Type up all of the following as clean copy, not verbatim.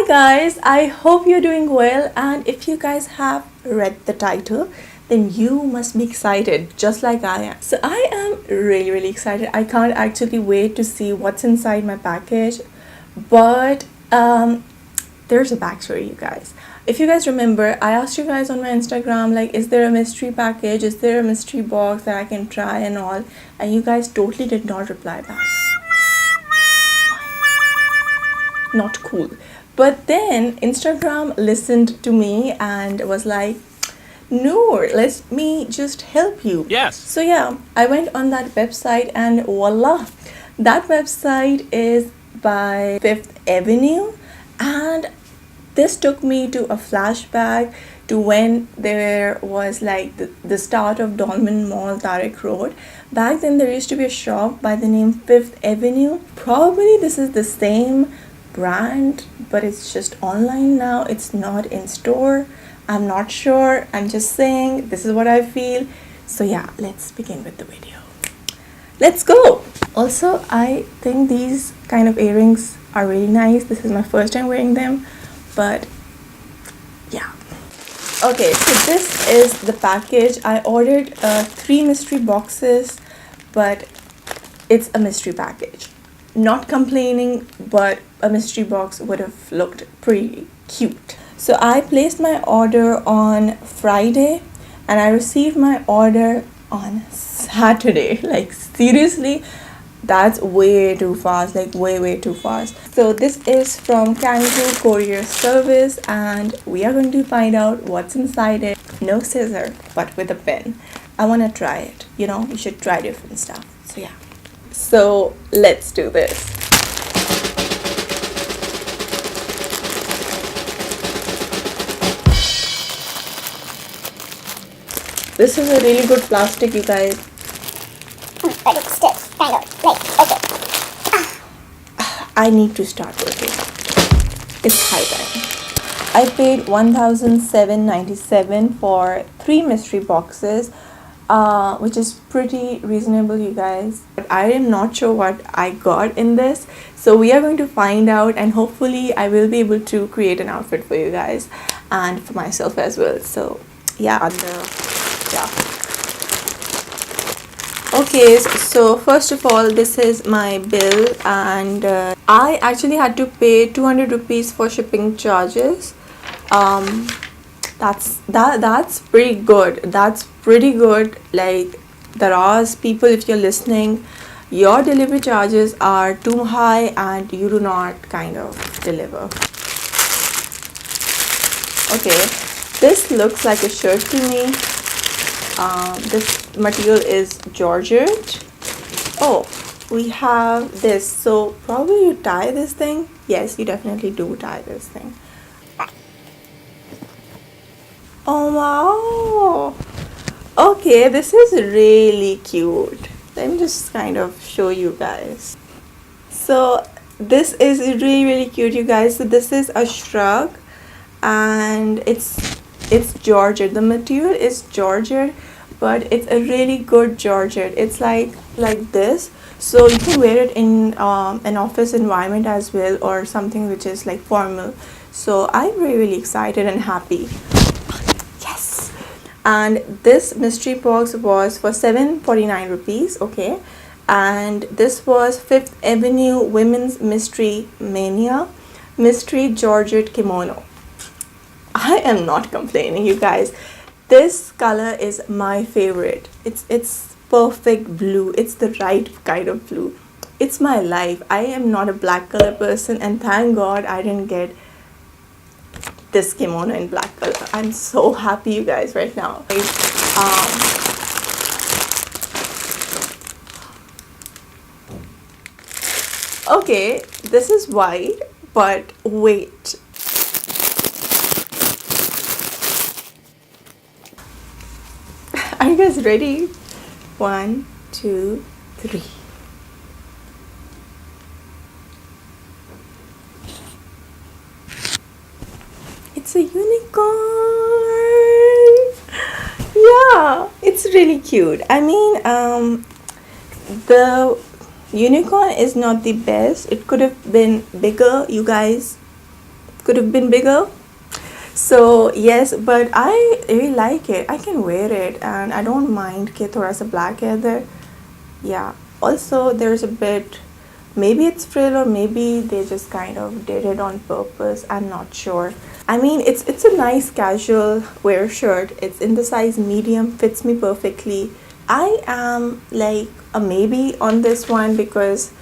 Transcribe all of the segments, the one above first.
Hi guys, I hope you're doing well, and if you guys have read the title, then you must be excited just like I am. So I am really excited. I can't actually wait to see what's inside my package. But there's a backstory, you guys. If you guys remember, I asked you guys on my Instagram, like, is there a mystery package? Is there a mystery box that I can try and all? And you guys totally did not reply back. Not cool. But then Instagram listened to me and was like, Noor, let me just help you. Yes. So yeah, I went on that website and voila, that website is by Fifth Avenue, and this took me to a flashback to when there was like the start of Dolmen Mall, Tarik Road. Back then there used to be a shop by the name Fifth Avenue. Probably this is the same brand, but it's just online now. It's not in store. I'm not sure. I'm just saying this is what I feel. So yeah, let's begin with the video. Let's go. Also, I think these kind of earrings are really nice. This is my first time wearing them, but yeah. Okay, so this is the package. I ordered 3 mystery boxes, but it's a mystery package. Not complaining, but a mystery box would have looked pretty cute. So I placed my order on Friday and I received my order on Saturday. Like seriously, that's way too fast, like way too fast. So this is from Kangaroo Courier Service and we are going to find out what's inside it. No scissor, but with a pen. I want to try it. You know, you should try different stuff. So yeah. So let's do this. This is a really good plastic, you guys. But it's stiff, kind of, like, okay. I need to start working. It's high time. I paid $1,797 for 3 mystery boxes, which is pretty reasonable, you guys. But I am not sure what I got in this. So we are going to find out, and hopefully I will be able to create an outfit for you guys and for myself as well. So yeah, okay, so first of all, this is my bill, and I actually had to pay 200 rupees for shipping charges. That's pretty good. That's pretty good. Like, there are people, if you're listening, your delivery charges are too high and you do not kind of deliver. Okay, this looks like a shirt to me. This material is Georgette. Oh, we have this. So probably you tie this thing. Yes, you definitely do tie this thing. Oh wow. Okay, this is really cute. Let me just kind of show you guys. So this is really cute, you guys. So this is a shrug and it's Georgette. The material is Georgette, but it's a really good Georgette. It's like this, so you can wear it in an office environment as well, or something which is like formal. So I'm really excited and happy. Yes. And this mystery box was for 749 rupees. Okay, and this was Fifth Avenue Women's Mystery Mania Mystery Georgette Kimono. I am not complaining, you guys. This color is my favorite. It's perfect blue. It's the right kind of blue. It's my life. I am not a black color person, and thank God I didn't get this kimono in black color. I'm so happy, you guys, right now. Okay, this is white, but wait. Are you guys ready? 1, 2, 3. It's a unicorn. Yeah, it's really cute. I mean, the unicorn is not the best. It could have been bigger, you guys. could have been bigger. So yes, but I really like it. I can wear it and I don't mind कि थोड़ा सा black है इधर. Yeah. Also, there's a bit, maybe it's frill or maybe they just kind of did it on purpose. I'm not sure. I mean, it's a nice casual wear shirt. It's in the size medium, fits me perfectly. I am like a maybe on this one because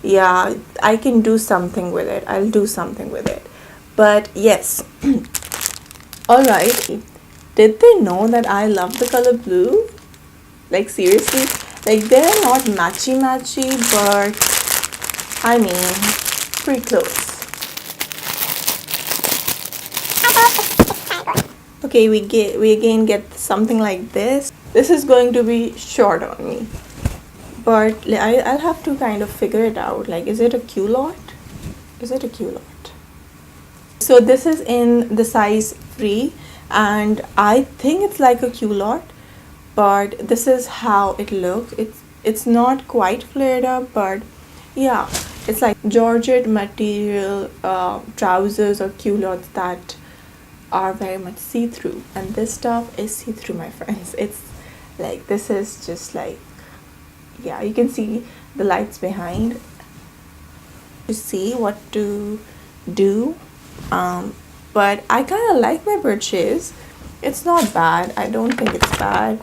yeah, I can do something with it. I'll do something with it. But yes. All right. Did they know that I love the color blue? Like seriously? Like they're not matchy, but I mean, pretty close. Okay, we again get something like this. This is going to be short on me, but I'll have to kind of figure it out. Like, is it a culotte? Is it a culotte? So this is in the size free, and I think it's like a culotte, but this is how it looks. It's not quite flared up, but yeah, it's like georgette material trousers or culottes that are very much see-through, and this stuff is see-through, my friends. It's like, this is just like, yeah, you can see the lights behind to see what to do. But I kind of like my purchase. It's not bad. I don't think it's bad.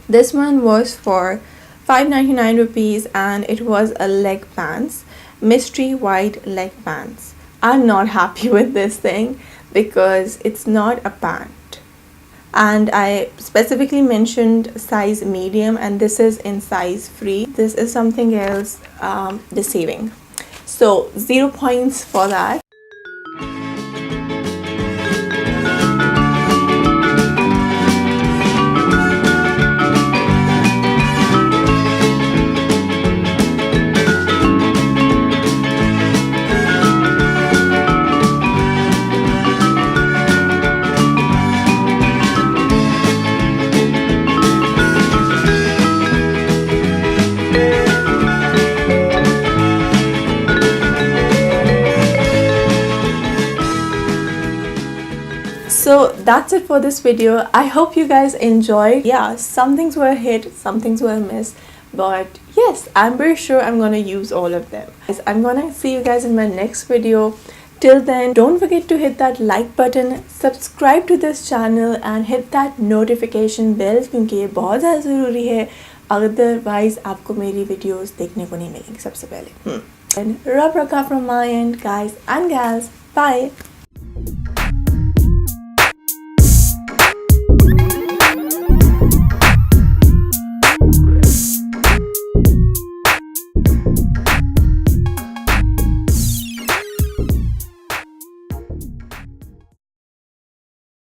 This one was for 599 rupees and it was a leg pants, mystery white leg pants. I'm not happy with this thing because it's not a pant, and I specifically mentioned size medium and this is in size free. This is something else deceiving, so 0 points for that. So that's it for this video. I hope you guys enjoyed. Yeah, some things were a hit, some things were a miss, but yes, I'm very sure I'm gonna use all of them. I'm gonna see you guys in my next video. Till then, don't forget to hit that like button, subscribe to this channel and hit that notification bell क्योंकि ये बहुत ज़्यादा ज़रूरी है, otherwise आपको मेरी videos देखने को नहीं मिलेंगी सबसे पहले. And rub rakha from my end, guys and gals. Bye.